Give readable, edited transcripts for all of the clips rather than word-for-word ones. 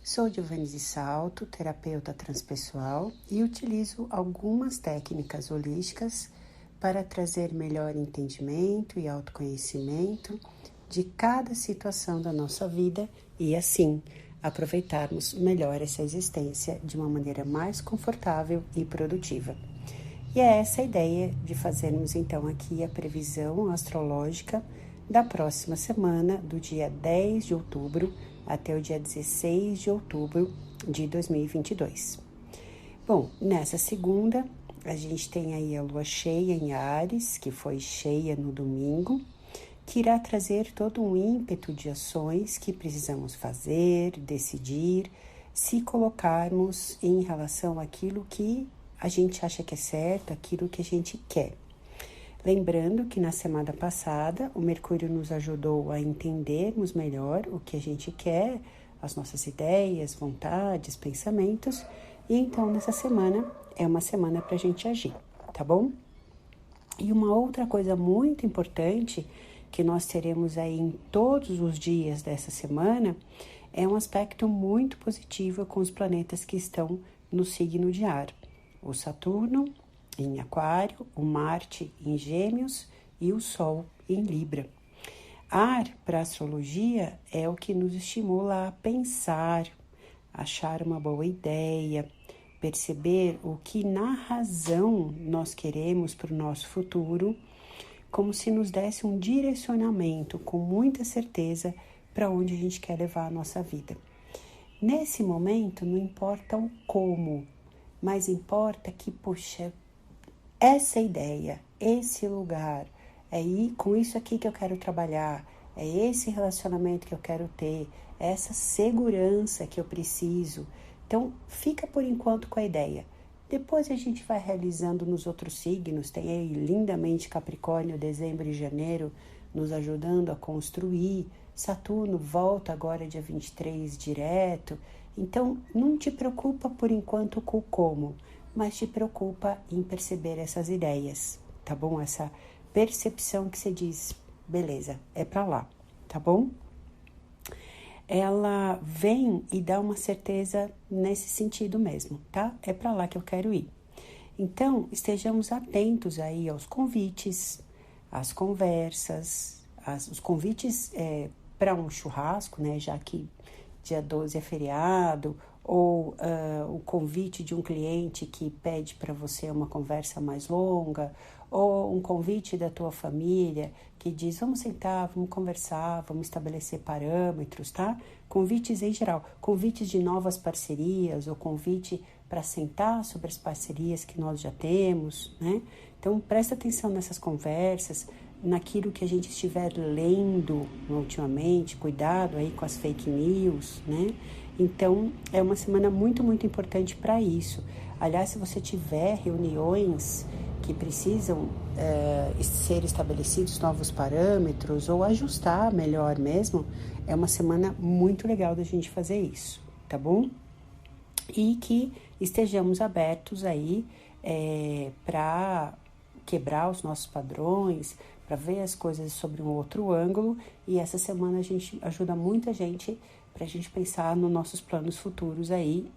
Sou Giovanni Salto, terapeuta transpessoal e utilizo algumas técnicas holísticas para trazer melhor entendimento e autoconhecimento de cada situação da nossa vida e assim aproveitarmos melhor essa existência de uma maneira mais confortável e produtiva. E é essa a ideia de fazermos então aqui a previsão astrológica da próxima semana, do dia 10 de outubro até o dia 16 de outubro de 2022. Bom, nessa segunda, a gente tem aí a lua cheia em Áries, que foi cheia no domingo, que irá trazer todo um ímpeto de ações que precisamos fazer, decidir, se colocarmos em relação àquilo que a gente acha que é certo, aquilo que a gente quer. Lembrando que na semana passada o Mercúrio nos ajudou a entendermos melhor o que a gente quer, as nossas ideias, vontades, pensamentos, e então nessa semana é uma semana para a gente agir, tá bom? E uma outra coisa muito importante que nós teremos aí em todos os dias dessa semana é um aspecto muito positivo com os planetas que estão no signo de Ar. O Saturno em Aquário, o Marte em Gêmeos e o Sol em Libra. Ar, para a astrologia, é o que nos estimula a pensar, achar uma boa ideia, perceber o que na razão nós queremos para o nosso futuro, como se nos desse um direcionamento com muita certeza para onde a gente quer levar a nossa vida. Nesse momento, não importa o como, mas importa que, poxa, essa ideia, esse lugar, com isso aqui que eu quero trabalhar, é esse relacionamento que eu quero ter, é essa segurança que eu preciso. Então, fica por enquanto com a ideia. Depois a gente vai realizando nos outros signos, tem aí lindamente Capricórnio, dezembro e janeiro, nos ajudando a construir. Saturno volta agora dia 23 direto. Então, não te preocupa por enquanto com o como, mas te preocupa em perceber essas ideias, tá bom? Essa percepção que você diz, beleza, é pra lá, tá bom? Ela vem e dá uma certeza nesse sentido mesmo, tá? É pra lá que eu quero ir. Então, estejamos atentos aí aos convites, às conversas, os convites para um churrasco, né? Já que dia 12 é feriado, ou o convite de um cliente que pede para você uma conversa mais longa, ou um convite da tua família que diz, vamos sentar, vamos conversar, vamos estabelecer parâmetros, tá? Convites em geral, convites de novas parcerias, ou convite para sentar sobre as parcerias que nós já temos, né? Então, presta atenção nessas conversas, naquilo que a gente estiver lendo ultimamente, cuidado aí com as fake news, né? Então, é uma semana muito, muito importante para isso. Aliás, se você tiver reuniões que precisam ser estabelecidos novos parâmetros ou ajustar melhor mesmo, é uma semana muito legal da gente fazer isso, tá bom? E que estejamos abertos aí para quebrar os nossos padrões, para ver as coisas sobre um outro ângulo, e essa semana a gente ajuda muita gente para a gente pensar nos nossos planos futuros aí,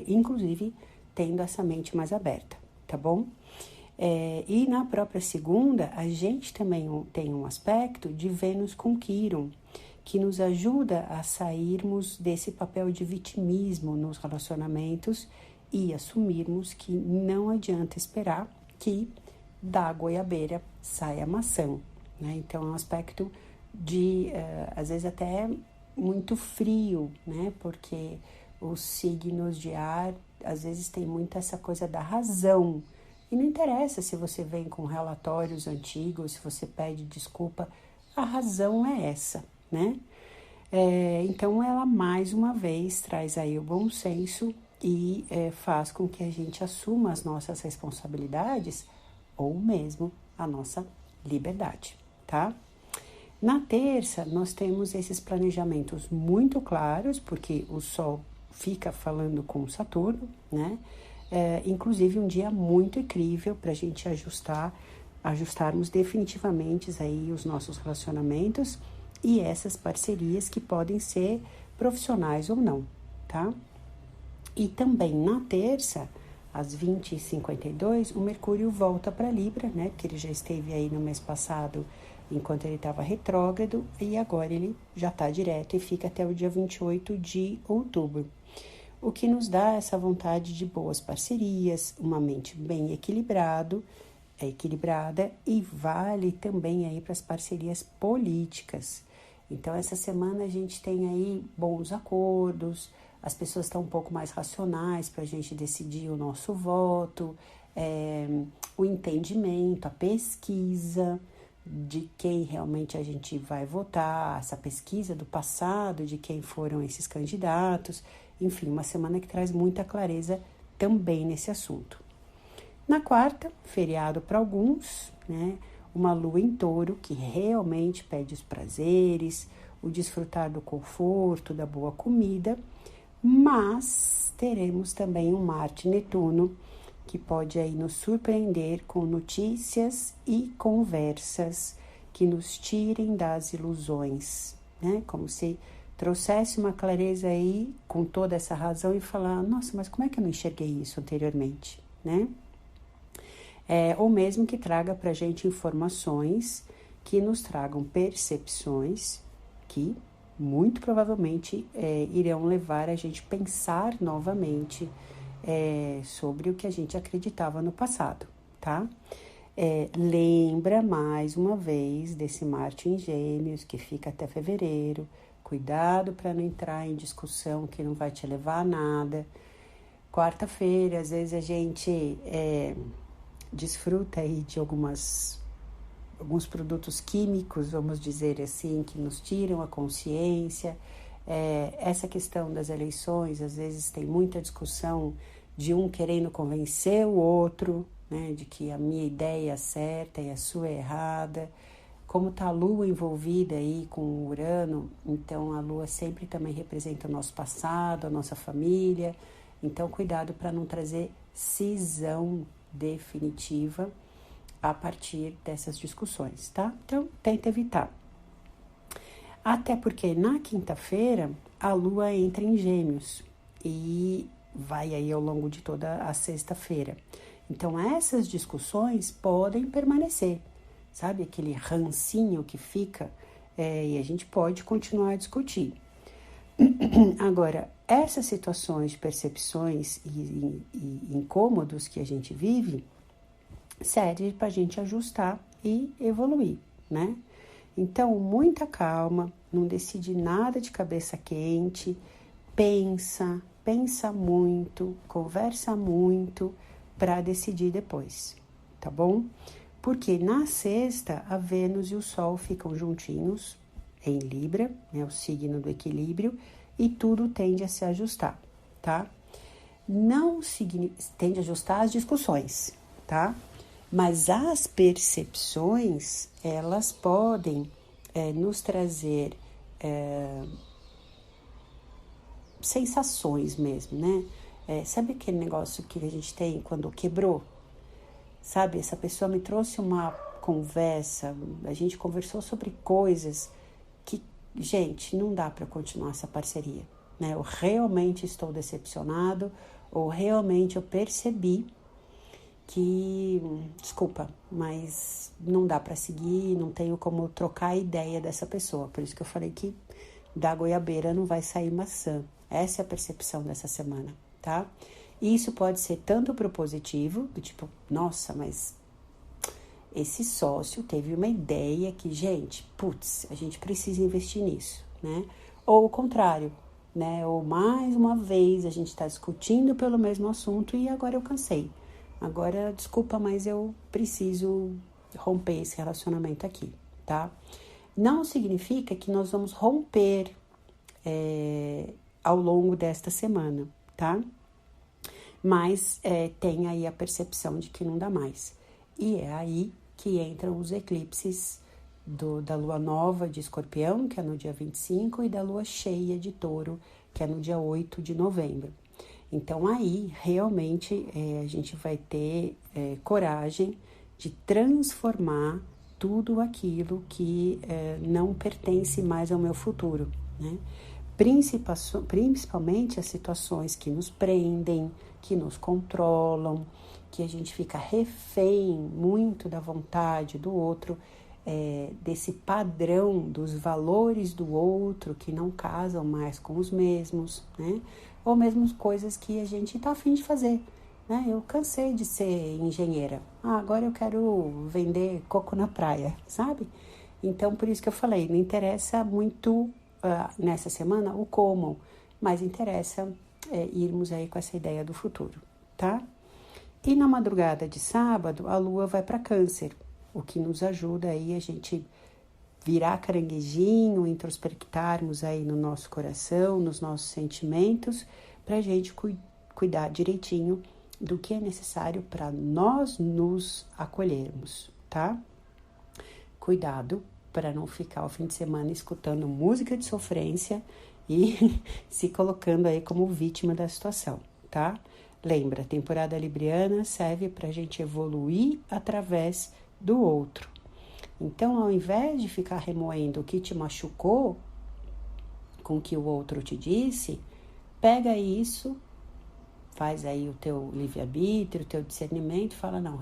inclusive tendo essa mente mais aberta, tá bom? E na própria segunda, a gente também tem um aspecto de Vênus com Quirón, que nos ajuda a sairmos desse papel de vitimismo nos relacionamentos e assumirmos que não adianta esperar que da goiabeira saia maçã, né? Então, é um aspecto de, às vezes, até muito frio, né? Porque os signos de ar, às vezes, tem muito essa coisa da razão. E não interessa se você vem com relatórios antigos, se você pede desculpa, a razão é essa, né? Então, ela, mais uma vez, traz aí o bom senso e faz com que a gente assuma as nossas responsabilidades ou mesmo a nossa liberdade, tá? Na terça, nós temos esses planejamentos muito claros, porque o Sol fica falando com o Saturno, né? Inclusive um dia muito incrível para a gente ajustarmos definitivamente aí os nossos relacionamentos e essas parcerias que podem ser profissionais ou não, tá? E também na terça, às 20h52, o Mercúrio volta para Libra, né? Porque ele já esteve aí no mês passado, enquanto ele estava retrógrado, e agora ele já está direto e fica até o dia 28 de outubro. O que nos dá essa vontade de boas parcerias, uma mente bem equilibrada, e vale também aí para as parcerias políticas. Então, essa semana a gente tem aí bons acordos, as pessoas estão um pouco mais racionais para a gente decidir o nosso voto, o entendimento, a pesquisa de quem realmente a gente vai votar, essa pesquisa do passado, de quem foram esses candidatos, enfim, uma semana que traz muita clareza também nesse assunto. Na quarta, feriado para alguns, né? Uma lua em touro que realmente pede os prazeres, o desfrutar do conforto, da boa comida, mas teremos também um Marte Netuno que pode aí nos surpreender com notícias e conversas que nos tirem das ilusões, né? Como se trouxesse uma clareza aí com toda essa razão e falar, nossa, mas como é que eu não enxerguei isso anteriormente, né? Ou mesmo que traga para a gente informações que nos tragam percepções que muito provavelmente irão levar a gente a pensar novamente sobre o que a gente acreditava no passado, tá? Lembra mais uma vez desse Marte em Gêmeos que fica até fevereiro. Cuidado para não entrar em discussão que não vai te levar a nada. Quarta-feira, às vezes a gente desfruta aí de alguns produtos químicos, vamos dizer assim, que nos tiram a consciência. Essa questão das eleições, às vezes tem muita discussão de um querendo convencer o outro, né, de que a minha ideia é certa e a sua é errada. Como está a Lua envolvida aí com o Urano, então a Lua sempre também representa o nosso passado, a nossa família. Então, cuidado para não trazer cisão definitiva a partir dessas discussões, tá? Então, tenta evitar. Até porque na quinta-feira a Lua entra em Gêmeos e vai aí ao longo de toda a sexta-feira. Então, essas discussões podem permanecer, sabe? Aquele rancinho que fica e a gente pode continuar a discutir. Agora, essas situações de percepções e incômodos que a gente vive serve para a gente ajustar e evoluir, né? Então, muita calma, não decide nada de cabeça quente, pensa muito, conversa muito para decidir depois, tá bom? Porque na sexta, a Vênus e o Sol ficam juntinhos em Libra, né, o signo do equilíbrio, e tudo tende a se ajustar, tá? Não tende a ajustar as discussões, tá? Mas as percepções, elas podem nos trazer sensações mesmo, né? Sabe aquele negócio que a gente tem quando quebrou? Sabe, essa pessoa me trouxe uma conversa, a gente conversou sobre coisas que, gente, não dá para continuar essa parceria, né? Eu realmente estou decepcionado, ou realmente eu percebi que, desculpa, mas não dá para seguir, não tenho como trocar a ideia dessa pessoa. Por isso que eu falei que da goiabeira não vai sair maçã. Essa é a percepção dessa semana, tá? E isso pode ser tanto pro positivo, do tipo, nossa, mas esse sócio teve uma ideia que, gente, putz, a gente precisa investir nisso, né? Ou o contrário, né? Ou mais uma vez a gente está discutindo pelo mesmo assunto e agora eu cansei. Agora, desculpa, mas eu preciso romper esse relacionamento aqui, tá? Não significa que nós vamos romper ao longo desta semana, tá? Mas tem aí a percepção de que não dá mais. E é aí que entram os eclipses da lua nova de Escorpião, que é no dia 25, e da lua cheia de Touro, que é no dia 8 de novembro. Então, aí, realmente, a gente vai ter coragem de transformar tudo aquilo que não pertence mais ao meu futuro, né? principalmente as situações que nos prendem, que nos controlam, que a gente fica refém muito da vontade do outro, desse padrão dos valores do outro que não casam mais com os mesmos, né? Ou mesmo coisas que a gente tá afim de fazer, né? Eu cansei de ser engenheira, agora eu quero vender coco na praia, sabe? Então, por isso que eu falei, não interessa muito nessa semana o como, mas interessa irmos aí com essa ideia do futuro, tá? E na madrugada de sábado, a lua vai para Câncer, o que nos ajuda aí a gente virar caranguejinho, introspectarmos aí no nosso coração, nos nossos sentimentos, para a gente cuidar direitinho do que é necessário para nós nos acolhermos, tá? Cuidado para não ficar o fim de semana escutando música de sofrência e se colocando aí como vítima da situação, tá? Lembra, a temporada libriana serve para a gente evoluir através do outro. Então, ao invés de ficar remoendo o que te machucou com o que o outro te disse, pega isso, faz aí o teu livre-arbítrio, o teu discernimento e fala, não,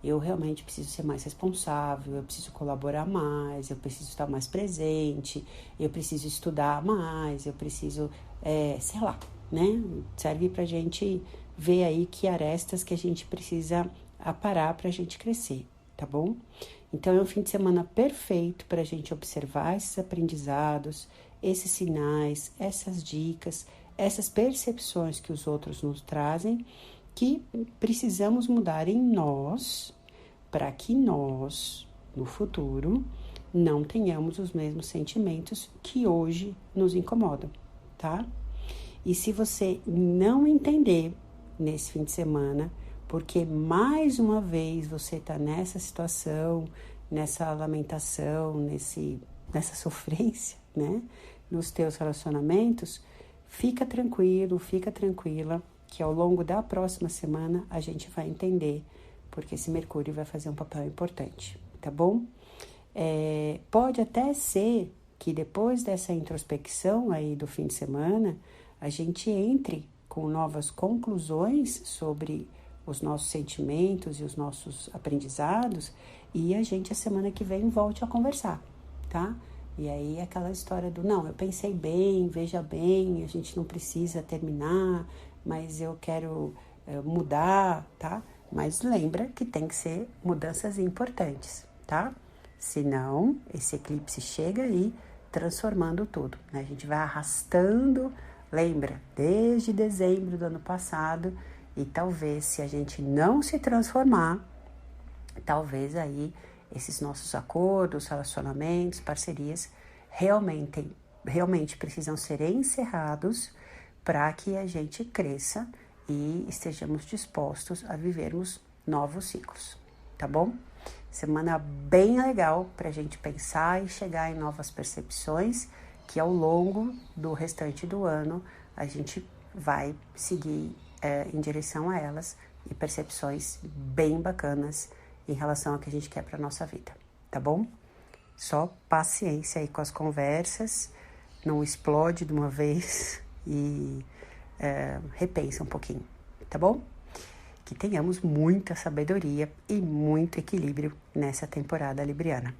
eu realmente preciso ser mais responsável, eu preciso colaborar mais, eu preciso estar mais presente, eu preciso estudar mais, eu preciso, sei lá, né? Serve pra gente ver aí que arestas que a gente precisa aparar pra gente crescer, tá bom? Então, é um fim de semana perfeito pra gente observar esses aprendizados, esses sinais, essas dicas, essas percepções que os outros nos trazem, que precisamos mudar em nós, para que nós, no futuro, não tenhamos os mesmos sentimentos que hoje nos incomodam, tá? E se você não entender nesse fim de semana, porque mais uma vez você está nessa situação, nessa lamentação, nessa sofrência, né? Nos teus relacionamentos, fica tranquilo, fica tranquila, que ao longo da próxima semana a gente vai entender, porque esse Mercúrio vai fazer um papel importante, tá bom? Pode até ser que depois dessa introspecção aí do fim de semana, a gente entre com novas conclusões sobre os nossos sentimentos e os nossos aprendizados e a gente, a semana que vem, volte a conversar, tá? E aí aquela história do, não, eu pensei bem, veja bem, a gente não precisa terminar, mas eu quero mudar, tá? Mas lembra que tem que ser mudanças importantes, tá? Senão, esse eclipse chega aí transformando tudo, né? A gente vai arrastando, lembra, desde dezembro do ano passado, e talvez se a gente não se transformar, talvez aí esses nossos acordos, relacionamentos, parcerias realmente precisam ser encerrados para que a gente cresça e estejamos dispostos a vivermos novos ciclos, tá bom? Semana bem legal para a gente pensar e chegar em novas percepções, que ao longo do restante do ano a gente vai seguir em direção a elas e percepções bem bacanas em relação ao que a gente quer para nossa vida, tá bom? Só paciência aí com as conversas, não explode de uma vez e repensa um pouquinho, tá bom? Que tenhamos muita sabedoria e muito equilíbrio nessa temporada libriana.